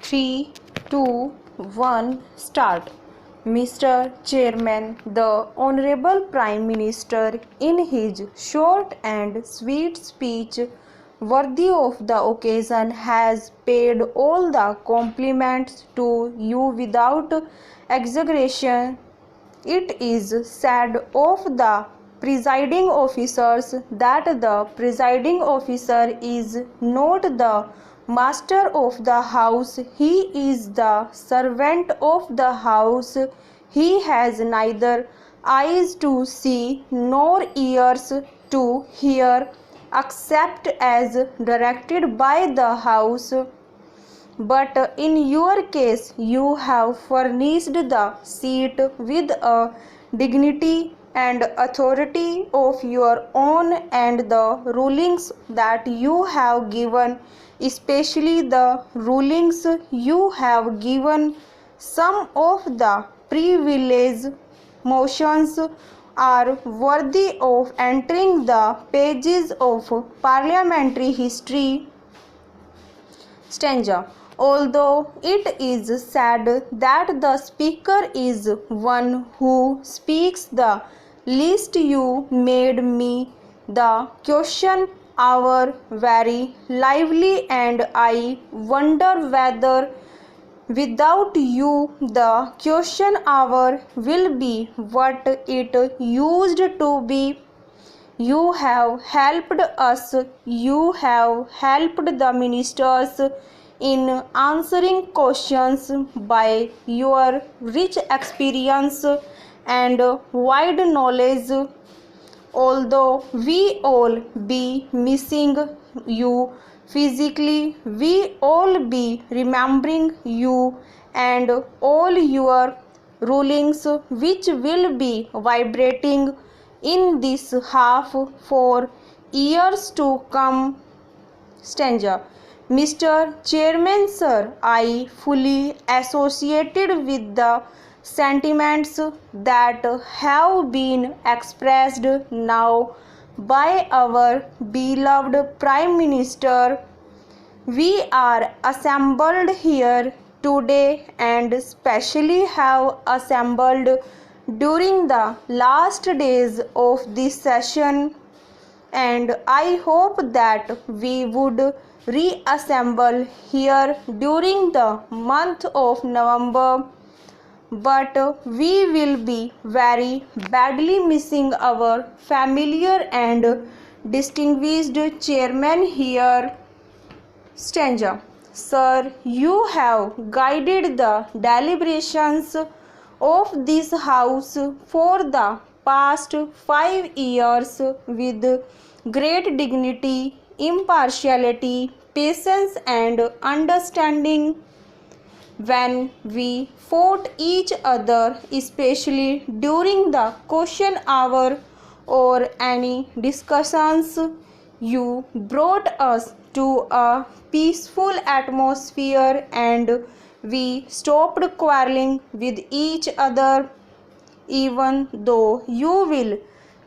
3, 2, 1, start. Mr. Chairman, the Honorable Prime Minister, in his short and sweet speech, worthy of the occasion, has paid all the compliments to you without exaggeration. It is said of the presiding officers that the presiding officer is not the master of the house, he is the servant of the house. He has neither eyes to see nor ears to hear except as directed by the house. But in your case, you have furnished the seat with a dignity and authority of your own, and the rulings that you have given, especially the rulings you have given, some of the privilege motions are worthy of entering the pages of parliamentary history. Stanza. Although it is said that the speaker is one who speaks the least, you made me the question hour very lively, and I wonder whether without you the question hour will be what it used to be. You have helped us, you have helped the ministers in answering questions by your rich experience and wide knowledge. Although we all be missing you physically, we all be remembering you and all your rulings, which will be vibrating in this half for years to come. Stanza. Mr. Chairman, sir, I fully associated with the sentiments that have been expressed now by our beloved Prime Minister. We are assembled here today and specially have assembled during the last days of this session, and I hope that we would reassemble here during the month of November, but we will be very badly missing our familiar and distinguished chairman here. Stanza. Sir, you have guided the deliberations of this house for the past 5 years with great dignity, impartiality, patience, and understanding. When we fought each other, especially during the question hour or any discussions, you brought us to a peaceful atmosphere and we stopped quarreling with each other. Even though you will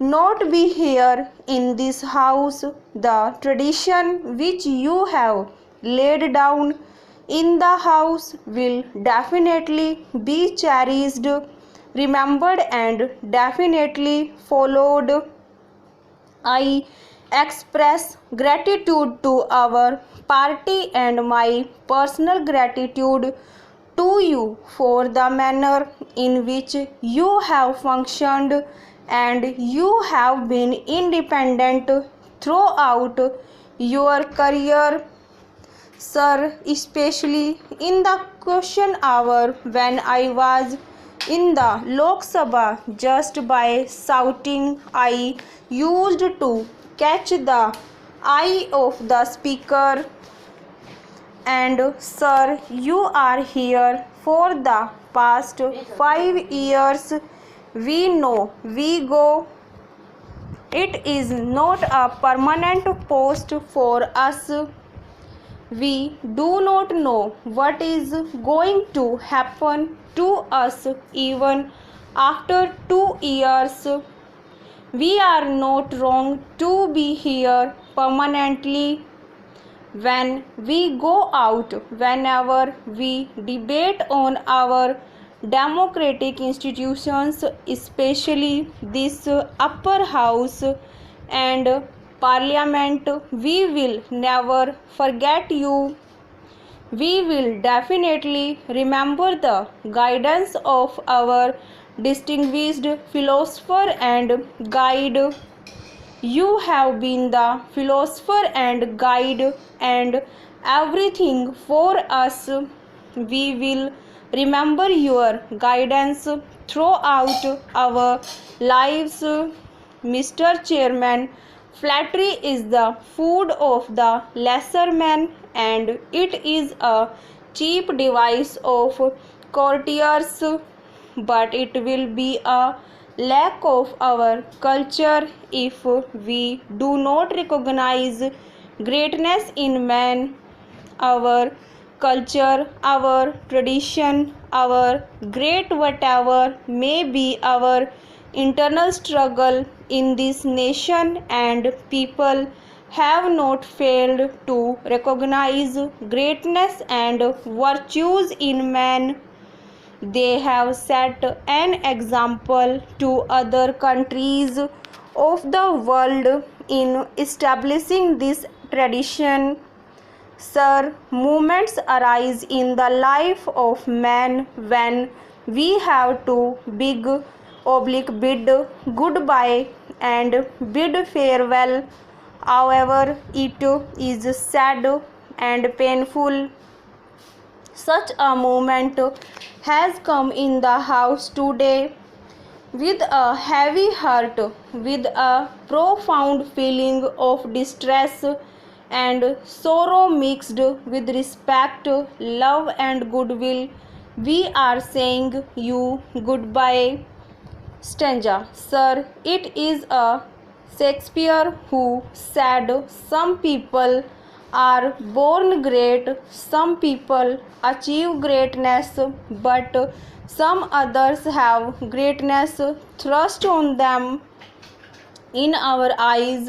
not be here in this house, the tradition which you have laid down in the house will definitely be cherished, remembered, and definitely followed. I express gratitude to our party and my personal gratitude to you for the manner in which you have functioned and you have been independent throughout your career, sir, especially in the question hour when I was in the Lok Sabha. Just by shouting, I used to catch the eye of the speaker. And sir, you are here for the past 5 years. We know we go. It is not a permanent post for us. We do not know what is going to happen to us even after 2 years. We are not wrong to be here permanently. when we go out, whenever we debate on our democratic institutions, especially this upper house and parliament, we will never forget you. We will definitely remember the guidance of our distinguished philosopher and guide. You have been the philosopher and guide and everything for us. We will remember your guidance throughout our lives, Mr. Chairman. Flattery is the food of the lesser man, and it is a cheap device of courtiers, but it will be a lack of our culture if we do not recognize greatness in man. Our culture, our tradition, our great whatever may be our internal struggle in this nation, and people have not failed to recognize greatness and virtues in man. They have set an example to other countries of the world in establishing this tradition. Sir, moments arise in the life of man when we have to bid goodbye and bid farewell. However, it is sad and painful. Such a moment has come in the house today. With a heavy heart, with a profound feeling of distress and sorrow mixed with respect, love, and goodwill, we are saying you goodbye. Stanza. Sir, it is a Shakespeare who said, some people are born great, some people achieve greatness, but some others have greatness thrust on them. In our eyes,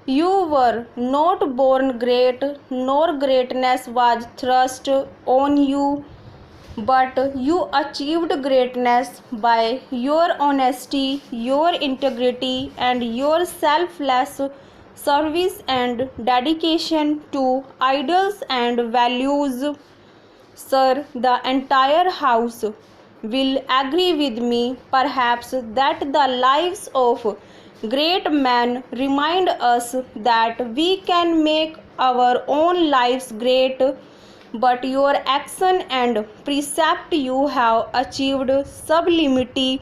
you were not born great, nor greatness was thrust on you, but you achieved greatness by your honesty, your integrity, and your selfless service and dedication to ideals and values. Sir, the entire house will agree with me, perhaps, that the lives of great men remind us that we can make our own lives great, but your action and precept you have achieved sublimity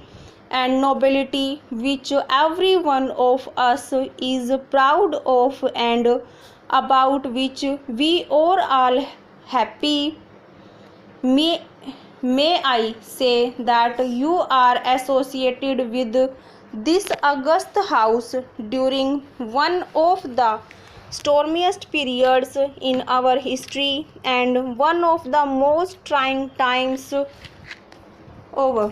and nobility, which every one of us is proud of and about which we are all happy. May, may I say that you are associated with this august house during one of the stormiest periods in our history and one of the most trying times over.